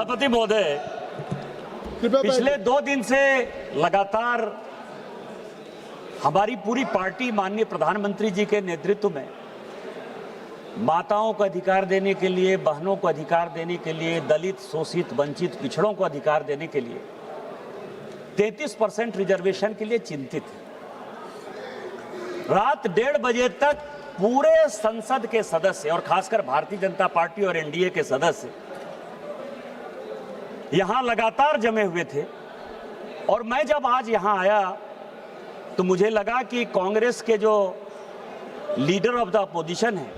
सभापति महोदय, पिछले 2 दिन से लगातार हमारी पूरी पार्टी माननीय प्रधानमंत्री जी के नेतृत्व में माताओं को अधिकार देने के लिए, बहनों को अधिकार देने के लिए, दलित, शोषित, वंचित, पिछड़ों को अधिकार देने के लिए 33% रिजर्वेशन के लिए चिंतित है। रात 1:30 बजे तक पूरे संसद के सदस्य और खासकर भारतीय जनता पार्टी और एनडीए के सदस्य यहां लगातार जमे हुए थे और मैं जब आज यहां आया तो मुझे लगा कि कांग्रेस के जो लीडर ऑफ द अपोजिशन है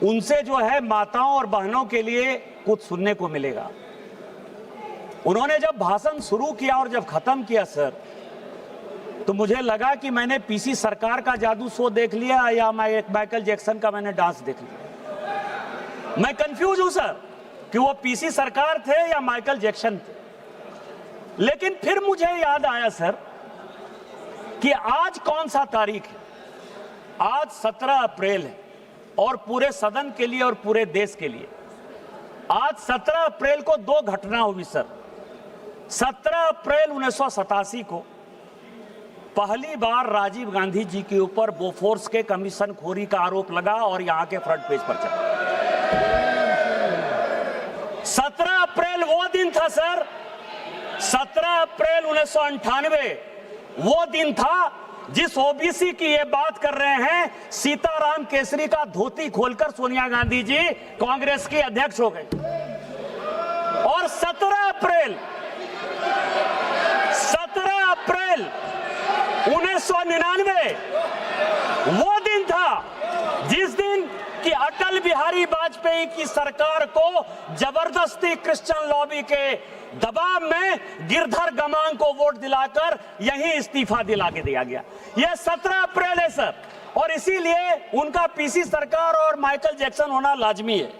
उनसे जो है माताओं और बहनों के लिए कुछ सुनने को मिलेगा। उन्होंने जब भाषण शुरू किया और जब खत्म किया सर, तो मुझे लगा कि मैंने पीसी सरकार का जादू शो देख लिया या माइकल जैक्सन का मैंने डांस देख लिया। मैं कंफ्यूज हूं सर कि वो पीसी सरकार थे या माइकल जैक्सन थे। लेकिन फिर मुझे याद आया सर कि आज कौन सा तारीख है? आज 17 अप्रैल है और पूरे सदन के लिए और पूरे देश के लिए आज 17 अप्रैल को 2 घटना हुई सर। 17 अप्रैल 1987 को पहली बार राजीव गांधी जी के ऊपर बोफोर्स के कमीशन खोरी का आरोप लगा और यहां के फ्रंट पेज पर चला। 17 अप्रैल वो दिन था सर, 17 अप्रैल 1998 वो दिन था जिस ओबीसी की ये बात कर रहे हैं, सीताराम केसरी का धोती खोलकर सोनिया गांधी जी कांग्रेस की अध्यक्ष हो गई। और 17 अप्रैल 1999 वो दिन था जिस दिन कि अटल बिहारी वाजपेयी की सरकार को जबरदस्ती क्रिश्चियन लॉबी के दबाव में गिरधर गमांग को वोट दिलाकर यही इस्तीफा दिला के दिया गया। यह 17 अप्रैल है सर, और इसीलिए उनका पीसी सरकार और माइकल जैक्सन होना लाजमी है।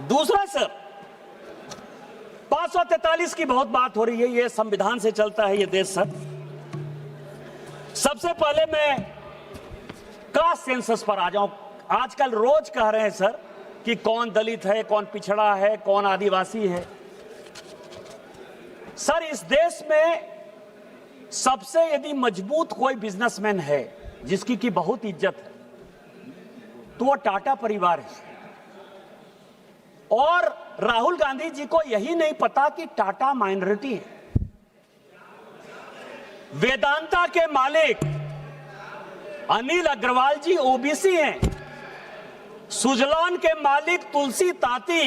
दूसरा सर, 543 की बहुत बात हो रही है, यह संविधान से चलता है ये देश सर। सबसे पहले मैं कास्ट सेंसस पर आ जाऊं। आजकल रोज कह रहे हैं सर कि कौन दलित है, कौन पिछड़ा है, कौन आदिवासी है। सर, इस देश में सबसे यदि मजबूत कोई बिजनेसमैन है जिसकी की बहुत इज्जत है तो वो टाटा परिवार है। और राहुल गांधी जी को यही नहीं पता कि टाटा माइनॉरिटी है। वेदांता के मालिक अनिल अग्रवाल जी ओबीसी हैं। सुजलॉन के मालिक तुलसी ताती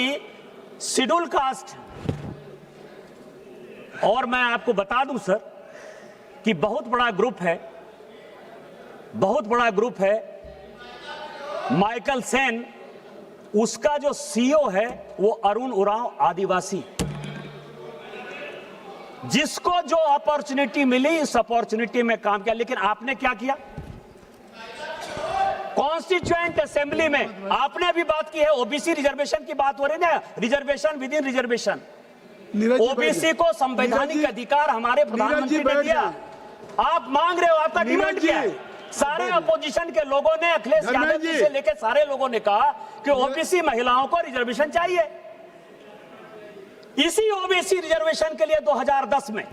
शेड्यूल कास्ट। और मैं आपको बता दूं सर कि बहुत बड़ा ग्रुप है माइकल सेन, उसका जो सीईओ है वो अरुण उरांव आदिवासी। जिसको जो अपॉर्चुनिटी मिली इस अपॉर्चुनिटी में काम किया। लेकिन आपने क्या किया? कॉन्स्टिट्यूएंट असेंबली में आपने अभी बात की है, ओबीसी रिजर्वेशन की बात हो रही है ना, reservation with in reservation. OBC को संवैधानिक अधिकार हमारे प्रधानमंत्री ने दिया। आप मांग रहे हो, आपका डिमांड क्या है? सारे अपोजिशन के लोगों ने, अखिलेश यादव जी से लेकर सारे लोगों ने कहा कि ओबीसी महिलाओं को रिजर्वेशन चाहिए। इसी ओबीसी रिजर्वेशन के लिए 2010 में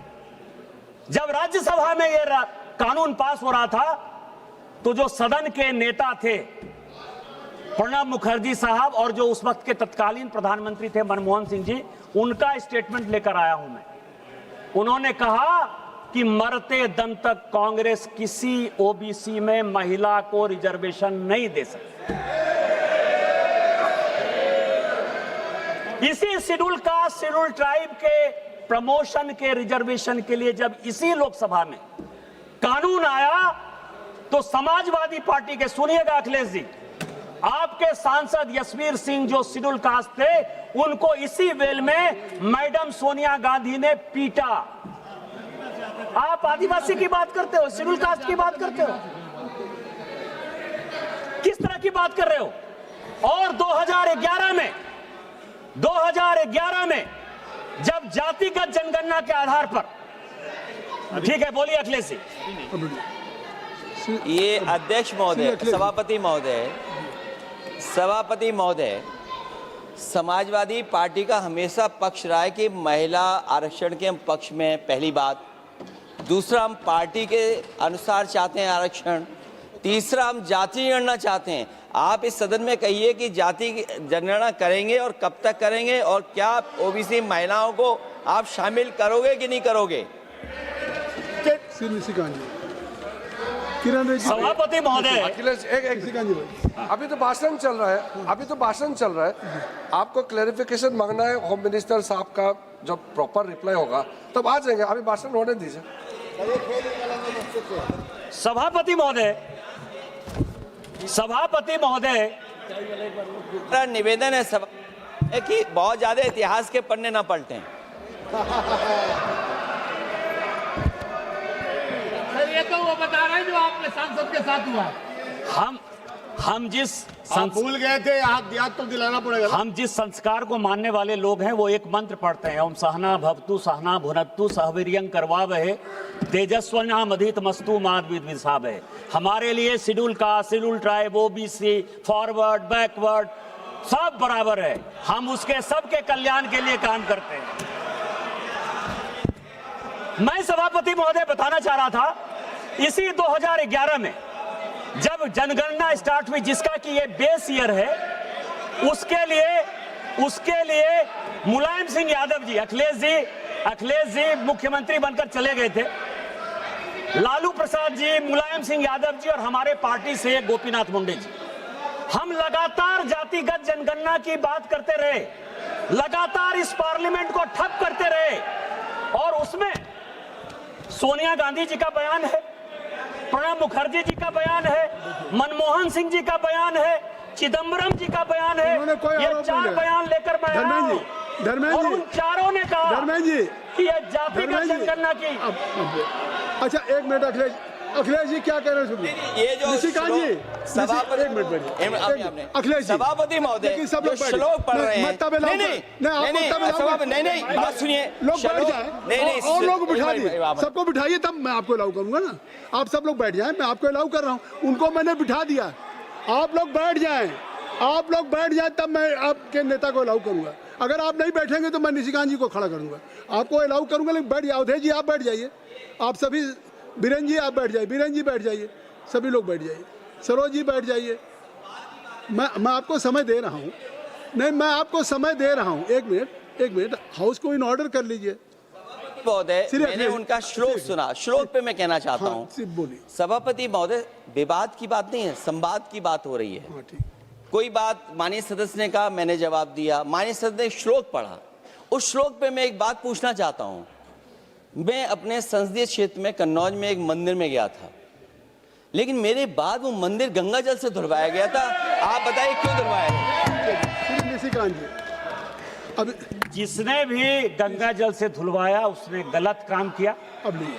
जब राज्यसभा में यह कानून पास हो रहा था तो जो सदन के नेता थे प्रणब मुखर्जी साहब और जो उस वक्त के तत्कालीन प्रधानमंत्री थे मनमोहन सिंह जी, उनका स्टेटमेंट लेकर आया हूं मैं। उन्होंने कहा कि मरते दम तक कांग्रेस किसी ओबीसी में महिला को रिजर्वेशन नहीं दे सकती। इसी शेड्यूल कास्ट, शेड्यूल ट्राइब के प्रमोशन के रिजर्वेशन के लिए जब इसी लोकसभा में कानून आया तो समाजवादी पार्टी के, सुनिएगा अखिलेश जी, आपके सांसद यशवीर सिंह जो शेड्यूल कास्ट थे, उनको इसी वेल में मैडम सोनिया गांधी ने पीटा। आप आदिवासी की बात करते हो, शेड्यूल कास्ट की बात करते हो, किस तरह की बात कर रहे हो? और 2011 में जब जातिगत जनगणना के आधार पर, ठीक है बोलिए अखिलेश जी। ये अध्यक्ष महोदय, सभापति महोदय, समाजवादी पार्टी का हमेशा पक्ष रहा है कि महिला आरक्षण के हम पक्ष में, पहली बात। दूसरा, हम पार्टी के अनुसार चाहते हैं आरक्षण। तीसरा, हम जाति जनगणना चाहते हैं। आप इस सदन में कहिए कि जाति जनगणना करेंगे और कब तक करेंगे, और क्या ओबीसी महिलाओं को आप शामिल करोगे कि नहीं करोगे? सभापति महोदय, अखिलेश अभी तो भाषण चल रहा है, आपको क्लैरिफिकेशन मांगना है होम मिनिस्टर साहब का। जब प्रॉपर रिप्लाई होगा तब आ जाएंगे, अभी भाषण होने दीजिए। सभापति महोदय, मेरा निवेदन है कि बहुत ज्यादा इतिहास के पन्ने ना पलटें। ये तो वो बता रहे हैं जो आपने सांसद के साथ हुआ। हम जिस भूल गए थे, याद तो दिलाना पड़ेगा। हम जिस संस्कार को मानने वाले लोग हैं वो एक मंत्र पढ़ते हैं, ओम सहना भवतु सहना भुनक्तु सहवीर्यं करवावहे तेजस्विनामधितमस्तु मा विद्विषावहे। हमारे लिए schedule caste, schedule tribe, OBC, forward, backward सब बराबर है। हम उसके सबके कल्याण के लिए काम करते हैं। मैं सभापति महोदय बताना चाह रहा था, इसी 2011 में जब जनगणना स्टार्ट हुई, जिसका कि ये बेस ईयर है, उसके लिए मुलायम सिंह यादव जी, अखिलेश जी मुख्यमंत्री बनकर चले गए थे। लालू प्रसाद जी, मुलायम सिंह यादव जी और हमारे पार्टी से गोपीनाथ मुंडे जी, हम लगातार जातिगत जनगणना की बात करते रहे, लगातार इस पार्लियामेंट को ठप करते रहे। और उसमें सोनिया गांधी जी का बयान है, प्रणब मुखर्जी जी का बयान है, मनमोहन सिंह जी का बयान है, चिदम्बरम जी का बयान है। ये 4 बयान लेकर मैं आया हूं और उन चारों ने कहा कि ये जातिगत जनगणना की। अच्छा, एक मिनट अखिलेश जी क्या कह रहे हैं? ये जो निशिकांत जी, सभापति अखिलेश जी, सभापति महोदय सब लोग श्लोक पढ़ रहे हैं। नहीं, बात सुनिए। लोग बैठ जाए और लोग बिठा दिए, सबको बिठाइए तब मैं आपको अलाउ करूंगा ना। आप सब लोग बैठ जाएं, मैं आपको अलाउ कर रहा हूं। उनको मैंने बिठा दिया, आप लोग बैठ जाएं तब मैं आपके नेता को अलाउ करूंगा। अगर आप नहीं बैठेंगे तो मैं निशिकांत जी को खड़ा करूंगा, आपको अलाउ करूंगा। लेकिन बैठ जाए, अवधेश जी आप बैठ जाइए, आप सभी, बीरेन जी आप बैठ जाइए, बीरेन जी बैठ जाइए, सभी लोग बैठ जाइए, सरोज जी बैठ जाइए। मैं आपको समय दे रहा हूँ, नहीं मैं आपको समय दे रहा हूँ। एक मिनट, हाउस को इन ऑर्डर कर लीजिए। महोदय, मैंने उनका श्लोक सुना, श्लोक पे मैं कहना चाहता हूँ। बोलिए। सभापति महोदय, विवाद की बात नहीं है, संवाद की बात हो रही है। कोई बात माननीय सदस्य ने कहा, मैंने जवाब दिया, माननीय सदस्य ने श्लोक पढ़ा। उस श्लोक पे मैं एक बात पूछना चाहता हूँ। मैं अपने संसदीय क्षेत्र में कन्नौज में एक मंदिर में गया था, लेकिन मेरे बाद वो मंदिर गंगा जल से धुलवाया गया था। आप बताइए क्यों धुलवाया गया? अब जिसने भी गंगा जल से धुलवाया उसने गलत काम किया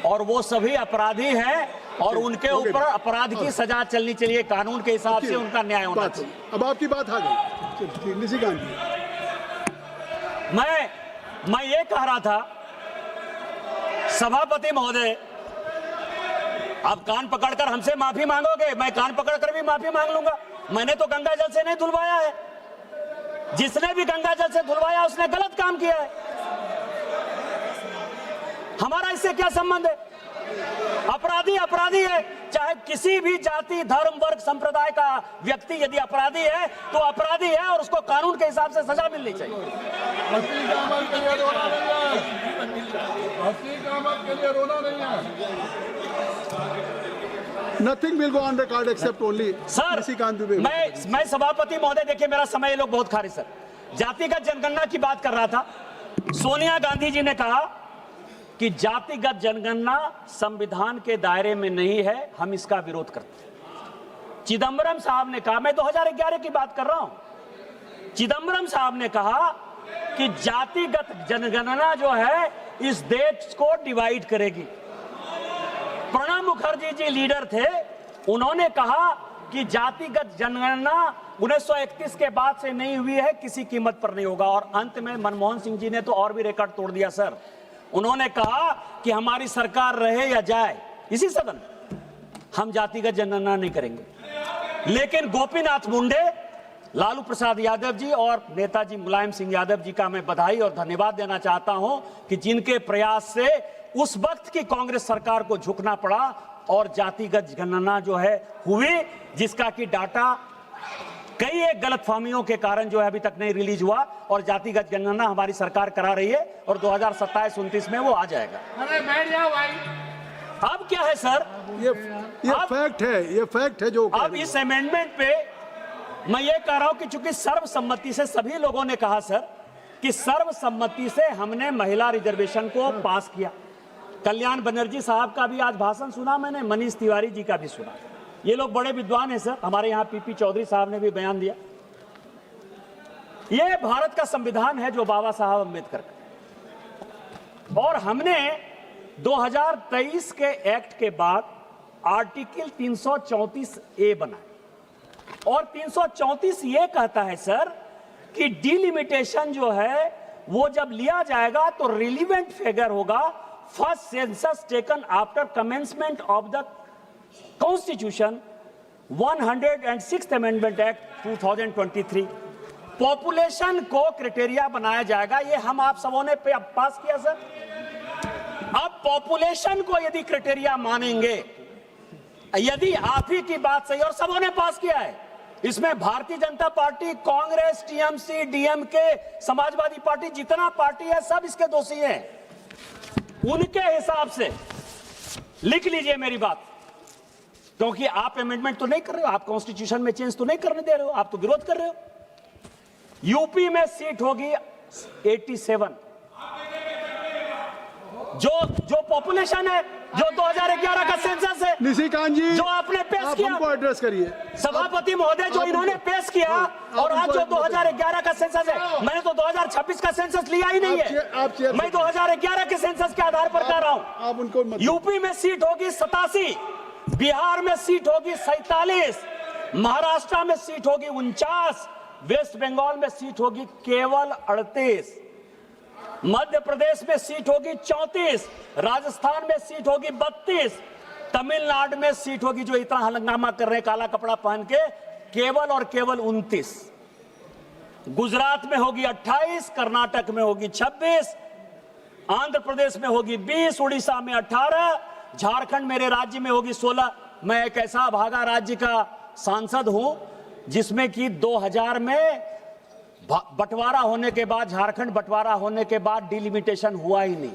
और वो सभी अपराधी हैं और उनके ऊपर अपराध की सजा चलनी चाहिए, कानून के हिसाब से उनका न्याय होना चाहिए। अब आपकी बात आ गई निशिकांत जी। मैं ये कह रहा था सभापति महोदय, आप कान पकड़कर हमसे माफी मांगोगे, मैं कान पकड़कर भी माफी मांग लूंगा। मैंने तो गंगा जल से नहीं धुलवाया है, जिसने भी गंगा जल से धुलवाया उसने गलत काम किया है। हमारा इससे क्या संबंध है? अपराधी है, चाहे किसी भी जाति, धर्म, वर्ग, संप्रदाय का व्यक्ति यदि अपराधी है तो अपराधी है और उसको कानून के हिसाब से सजा मिलनी चाहिए। Nothing will go on record except only sir, मैं सभापति महोदय, देखिए मेरा समय ये लोग बहुत खा रहे सर। जातिगत जनगणना की बात कर रहा था। सोनिया गांधी जी ने कहा कि जातिगत जनगणना संविधान के दायरे में नहीं है, हम इसका विरोध करते हैं। चिदम्बरम साहब ने कहा, मैं 2011 की बात कर रहा हूं, चिदम्बरम साहब ने कहा कि जातिगत जनगणना जो है इस देश को डिवाइड करेगी। प्रणब मुखर्जी जी लीडर थे, उन्होंने कहा कि जातिगत जनगणना 1931 के बाद से नहीं हुई है, किसी कीमत पर नहीं होगा। और अंत में मनमोहन सिंह जी ने तो और भी रिकॉर्ड तोड़ दिया सर। उन्होंने कहा कि हमारी सरकार रहे या जाए, इसी सदन हम जातिगत जनगणना नहीं करेंगे। लेकिन गोपीनाथ मुंडे लालू प्रसाद यादव जी और नेताजी मुलायम सिंह यादव जी का मैं बधाई और धन्यवाद देना चाहता हूं कि जिनके प्रयास से उस वक्त की कांग्रेस सरकार को झुकना पड़ा और जातिगत गणना जो है हुई, जिसका कि डाटा कई एक गलतफहमियों के कारण जो है अभी तक नहीं रिलीज हुआ और जातिगत गणना हमारी सरकार करा रही है और 2027-29 में वो आ जाएगा। अरे बैठ जाओ भाई। अब क्या है सर, ये फैक्ट है, ये फैक्ट है जो अब इस अमेंडमेंट पे मैं ये कह रहा हूं कि चूंकि सर्वसम्मति से सभी लोगों ने कहा सर कि सर्वसम्मति से हमने महिला रिजर्वेशन को पास किया। कल्याण बनर्जी साहब का भी आज भाषण सुना मैंने, मनीष तिवारी जी का भी सुना। ये लोग बड़े विद्वान हैं सर, हमारे यहाँ पीपी चौधरी साहब ने भी बयान दिया। ये भारत का संविधान है जो बाबा साहब अम्बेडकर का, और हमने 2023 के एक्ट के बाद आर्टिकल 334A बनाया और 334 ये कहता है सर कि डिलिमिटेशन जो है वो जब लिया जाएगा तो रिलीवेंट फिगर होगा first census taken after commencement of the constitution 106th amendment act 2023। Population को क्राइटेरिया बनाया जाएगा, ये हम आप सबों ने पास किया सर। अब पॉपुलेशन को यदि क्राइटेरिया मानेंगे, यदि आप ही की बात सही और सबों ने पास किया है, इसमें Bharatiya Janata party, Congress, TMC, DMK, Samajwadi party, जितना पार्टी है सब इसके दोषी हैं। उनके हिसाब से लिख लीजिए मेरी बात, क्योंकि आप अमेंडमेंट तो नहीं कर रहे हो, आप कॉन्स्टिट्यूशन में चेंज तो नहीं करने दे रहे हो, आप तो विरोध कर रहे हो। यूपी में सीट होगी 87, जो पॉपुलेशन है, जो 2011 का सेंसस है, निशिकांत जी जो आपने पेश आप किया, हमको एड्रेस करिए। सभापति महोदय जो इन्होंने पेश किया, और आज जो 2011 का सेंसस है, मैंने तो 2026 का सेंसस लिया ही नहीं है, मैं 2011 के सेंसस के आधार पर कह रहा हूं। आप उनको मत। यूपी में सीट होगी 87, बिहार में सीट होगी 47, महाराष्ट्र में सीट होगी 49, वेस्ट बंगाल में सीट होगी केवल 38, मध्य प्रदेश में सीट होगी 34, राजस्थान में सीट होगी 32, तमिलनाडु में सीट होगी, जो इतना हंगामा कर रहे हैं काला कपड़ा पहन के, केवल और केवल 29, गुजरात में होगी 28, कर्नाटक में होगी 26, आंध्र प्रदेश में होगी 20, उड़ीसा में 18, झारखंड मेरे राज्य में होगी 16। मैं एक ऐसा भागा राज्य का सांसद हूं जिसमें कि 2000 में बंटवारा होने के बाद, झारखंड बंटवारा होने के बाद डिलिमिटेशन हुआ ही नहीं।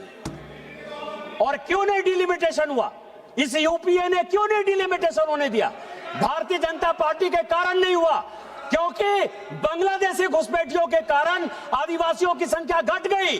और क्यों नहीं डिलिमिटेशन हुआ? इस यूपीए ने क्यों नहीं डिलिमिटेशन होने दिया? भारतीय जनता पार्टी के कारण नहीं हुआ, क्योंकि बांग्लादेशी घुसपैठियों के कारण आदिवासियों की संख्या घट गई।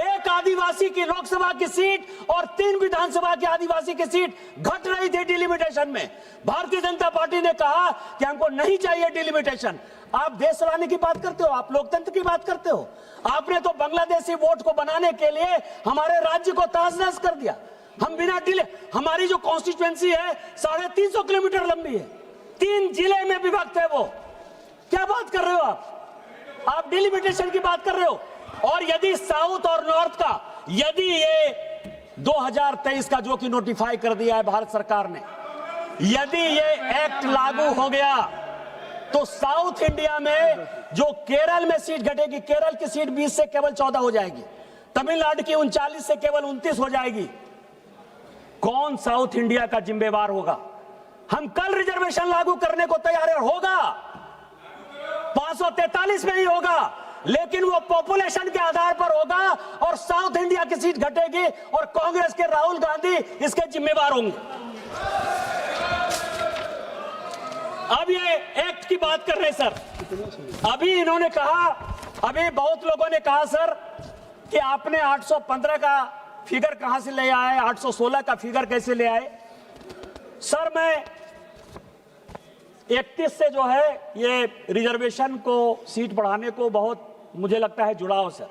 एक आदिवासी की लोकसभा की सीट और 3 विधानसभा की आदिवासी की सीट घट रही थी डिलिमिटेशन में। भारतीय जनता पार्टी ने कहा कि हमको नहीं चाहिए डिलिमिटेशन। आप देश चलाने की बात करते हो, आप लोकतंत्र की बात करते हो। आपने तो बांग्लादेशी वोट को बनाने के लिए हमारे राज्य को तहस-नहस कर दिया। हम बिना डिले, हमारी जो कॉन्स्टिट्यूएंसी है 350 किलोमीटर लंबी है, 3 जिले में विभक्त है। वो क्या बात कर रहे हो आप डिलिमिटेशन की बात कर रहे हो। और यदि साउथ और नॉर्थ का, यदि ये 2023 का जो कि नोटिफाई कर दिया है भारत सरकार ने, यदि ये एक्ट लागू हो गया तो साउथ इंडिया में जो केरल में सीट घटेगी, केरल की सीट 20 से केवल 14 हो जाएगी, तमिलनाडु की 39 से केवल 29 हो जाएगी। कौन साउथ इंडिया का जिम्मेवार होगा? हम कल रिजर्वेशन लागू करने को तैयार है, होगा 543 में ही होगा, लेकिन वो पॉपुलेशन के आधार पर होगा और साउथ इंडिया की सीट घटेगी और कांग्रेस के राहुल गांधी इसके जिम्मेवार होंगे। अब ये एक्ट की बात कर रहे सर, अभी इन्होंने कहा, अभी बहुत लोगों ने कहा सर कि आपने 815 का फिगर कहां से ले आए, 816 का फिगर कैसे ले आए। सर मैं 31 से जो है ये रिजर्वेशन को, सीट बढ़ाने को बहुत मुझे लगता है जुड़ाव सर।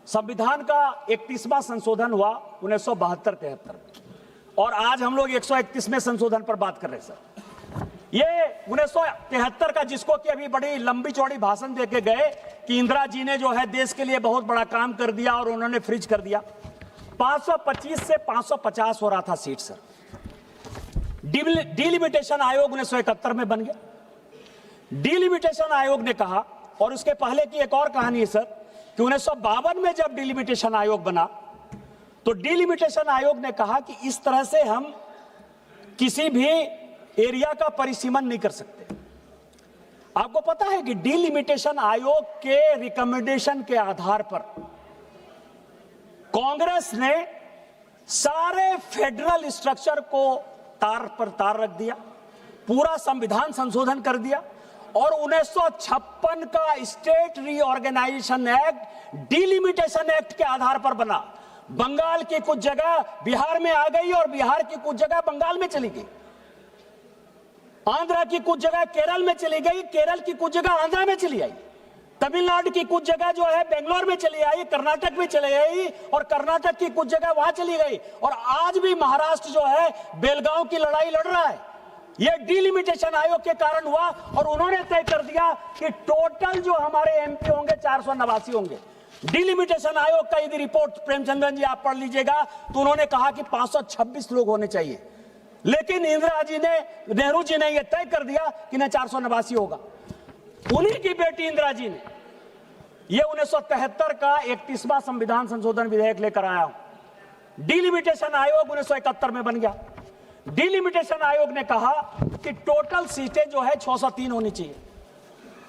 संविधान का 31वां संशोधन हुआ 1972-73 और आज हम लोग 131वें संशोधन पर बात कर रहे हैं सर। ये 1973 का, जिसको कि अभी बड़ी लंबी चौड़ी भाषण देके गए कि इंदिरा जी ने जो है देश के लिए बहुत बड़ा काम कर दिया और उन्होंने फ्रीज कर दिया, 525 से 550 हो रहा था सीट सर। डिलिमिटेशन आयोग 1971 में बन गया। डिलिमिटेशन आयोग ने कहा, और उसके पहले की एक और कहानी है सर, कि 1952 में जब डिलिमिटेशन आयोग बना तो डिलिमिटेशन आयोग ने कहा कि इस तरह से हम किसी भी एरिया का परिसीमन नहीं कर सकते। आपको पता है कि डिलिमिटेशन आयोग के रिकमेंडेशन के आधार पर कांग्रेस ने सारे फेडरल स्ट्रक्चर को तार पर तार रख दिया, पूरा संविधान संशोधन कर दिया, और 1956 का state reorganisation act delimitation act के आधार पर बना। बंगाल की कुछ जगह बिहार में आ गई और बिहार की कुछ जगह बंगाल में चली गई, आंध्र की कुछ जगह केरल में चली गई, केरल की कुछ जगह आंध्र में चली आई, तमिलनाडु की कुछ जगह जो है बेंगलोर में चली आई, कर्नाटक में चली गई, और कर्नाटक की कुछ जगह वहां चली गई, और आज भी महाराष्ट्र जो है बेलगांव की लड़ाई लड़ रहा है। यह डिलिमिटेशन आयोग के कारण हुआ, और उन्होंने तय कर दिया कि टोटल जो हमारे एमपी होंगे 489 होंगे। डिलिमिटेशन आयोग का यदि रिपोर्ट प्रेमचंद्रन जी आप पढ़ लीजिएगा तो उन्होंने कहा कि 526 लोग होने चाहिए, लेकिन नेहरू जी ने यह तय कर दिया कि न 489 होगा। उन्हीं की बेटी इंदिरा जी ने यह 1973 का 31वां संविधान संशोधन विधेयक लेकर आया हूं। डिलिमिटेशन आयोग 1971 में बन गया। डिलिमिटेशन आयोग ने कहा कि टोटल सीटें जो है 603 होनी चाहिए।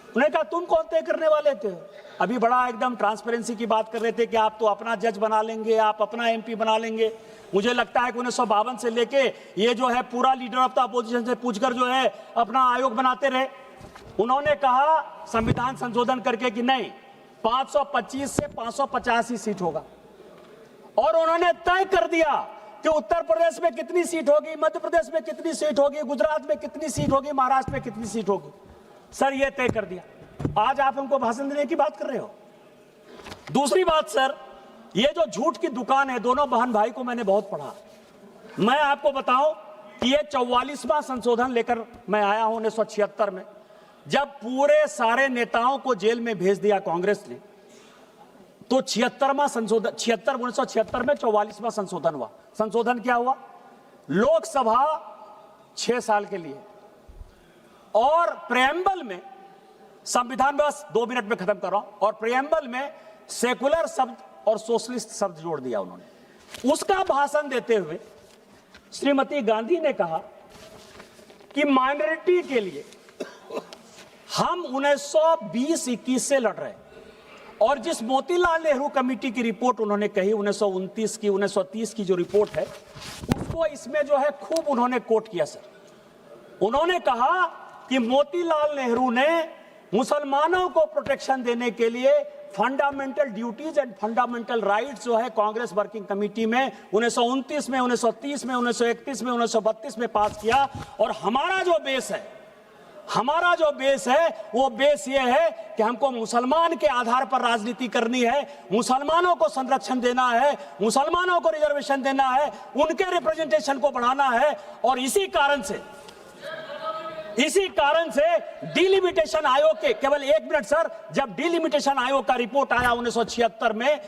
उन्होंने कहा तुम कौन तय करने वाले थे? अभी बड़ा एकदम ट्रांसपेरेंसी की बात कर रहे थे कि आप तो अपना जज बना लेंगे, आप अपना एमपी बना लेंगे। मुझे लगता है कि 1952 से लेके ये जो है पूरा लीडर ऑफ द अपोजिशन से पूछकर जो है अपना आयोग बनाते रहे। उन्होंने कहा संविधान संशोधन करके कि नहीं, 525 से 585 सीट होगा, और उन्होंने तय कर दिया कि उत्तर प्रदेश में कितनी सीट होगी, मध्य प्रदेश में कितनी सीट होगी, गुजरात में कितनी सीट होगी, महाराष्ट्र में कितनी सीट होगी। सर ये तय कर दिया। आज आप हमको भाषण देने की बात कर रहे हो। दूसरी बात सर, ये जो झूठ की दुकान है, दोनों बहन भाई को मैंने बहुत पढ़ा। मैं आपको बताऊं कि ये 44वां संशोधन लेकर मैं आया हूं 1976 में, जब पूरे सारे नेताओं को जेल में भेज दिया कांग्रेस ने, तो 76वां संशोधन 1976 में 44वां संशोधन हुआ। संशोधन क्या हुआ? लोकसभा 6 साल के लिए, और प्रेएम्बल में, संविधान बस 2 मिनट में खत्म कर रहा हूं, और प्रेएम्बल में सेकुलर शब्द और सोशलिस्ट शब्द जोड़ दिया उन्होंने। उसका भाषण देते हुए श्रीमती गांधी ने कहा कि माइनॉरिटी के लिए हम 1920-21 से लड़ रहे हैं, और जिस मोतीलाल नेहरू कमेटी की रिपोर्ट उन्होंने कही 1929 की, 1930 की जो रिपोर्ट है, उसको इसमें जो है खूब उन्होंने कोट किया सर। उन्होंने कहा कि मोतीलाल नेहरू ने मुसलमानों को प्रोटेक्शन देने के लिए fundamental duties and fundamental rights जो है कांग्रेस वर्किंग कमेटी में 1929 में, 1930 में, 1931 में, 1932 में पास किया। और हमारा जो बेस है वो बेस ये है कि हमको मुसलमान के आधार पर राजनीति करनी है, मुसलमानों को संरक्षण देना है, मुसलमानों को रिजर्वेशन देना है, उनके रिप्रेजेंटेशन को बढ़ाना है। और इसी कारण से डिलिमिटेशन आयोग के, केवल 1 मिनट सर, जब डिलिमिटेशन आयोग का रिपोर्ट आया 1976 में,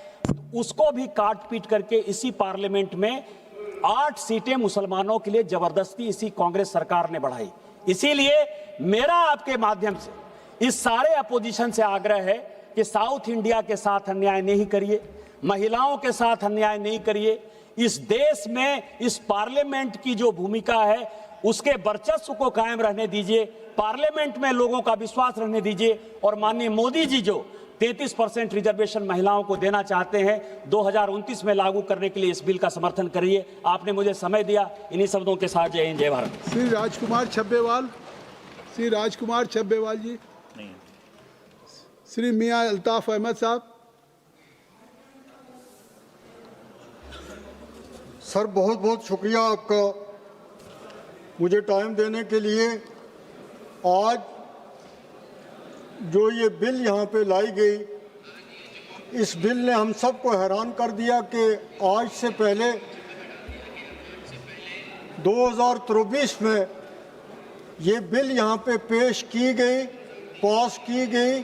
उसको भी काट पीट करके इसी पार्लियामेंट में 8 सीटें मुसलमानों के लिए जबरदस्ती इसी कांग्रेस सरकार ने बढ़ाई। इसीलिए मेरा आपके माध्यम से इस सारे अपोजिशन से आग्रह है कि साउथ इंडिया के साथ अन्याय नहीं करिए, महिलाओं के साथ अन्याय नहीं करिए। इस देश में इस पार्लियामेंट की जो भूमिका है उसके वर्चस्व को कायम रहने दीजिए, पार्लियामेंट में लोगों का विश्वास रहने दीजिए। और माननीय मोदी जी जो 33% रिजर्वेशन महिलाओं को देना चाहते हैं 2029 में लागू करने के लिए, इस बिल का समर्थन करिए। आपने मुझे समय दिया। इन्हीं शब्दों के साथ जय हिंद, जय भारत। श्री राजकुमार छब्बेवाल जी, श्री मियां अल्ताफ अहमद साहब। सर बहुत बहुत शुक्रिया आपका मुझे टाइम देने के लिए। आज जो ये बिल यहाँ पे लाई गई, इस बिल ने हम सबको हैरान कर दिया कि आज से पहले 2023 में ये बिल यहाँ पे पेश की गई, पास की गई,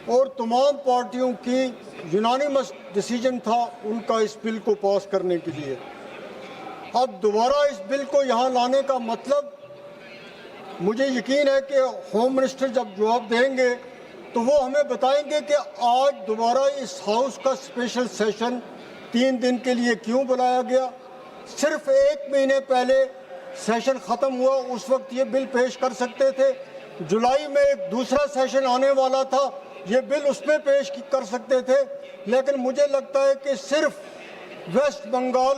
और तमाम पार्टियों की यूनानिमस डिसीजन था उनका इस बिल को पास करने के लिए। अब दोबारा इस बिल को यहाँ लाने का मतलब मुझे यकीन है कि होम मिनिस्टर जब जवाब देंगे तो वो हमें बताएंगे कि आज दोबारा इस हाउस का स्पेशल सेशन 3 दिन के लिए क्यों बुलाया गया। सिर्फ 1 महीने पहले सेशन ख़त्म हुआ, उस वक्त ये बिल पेश कर सकते थे। जुलाई में एक दूसरा सेशन आने वाला था, ये बिल उसमें पेश कर सकते थे। लेकिन मुझे लगता है कि सिर्फ वेस्ट बंगाल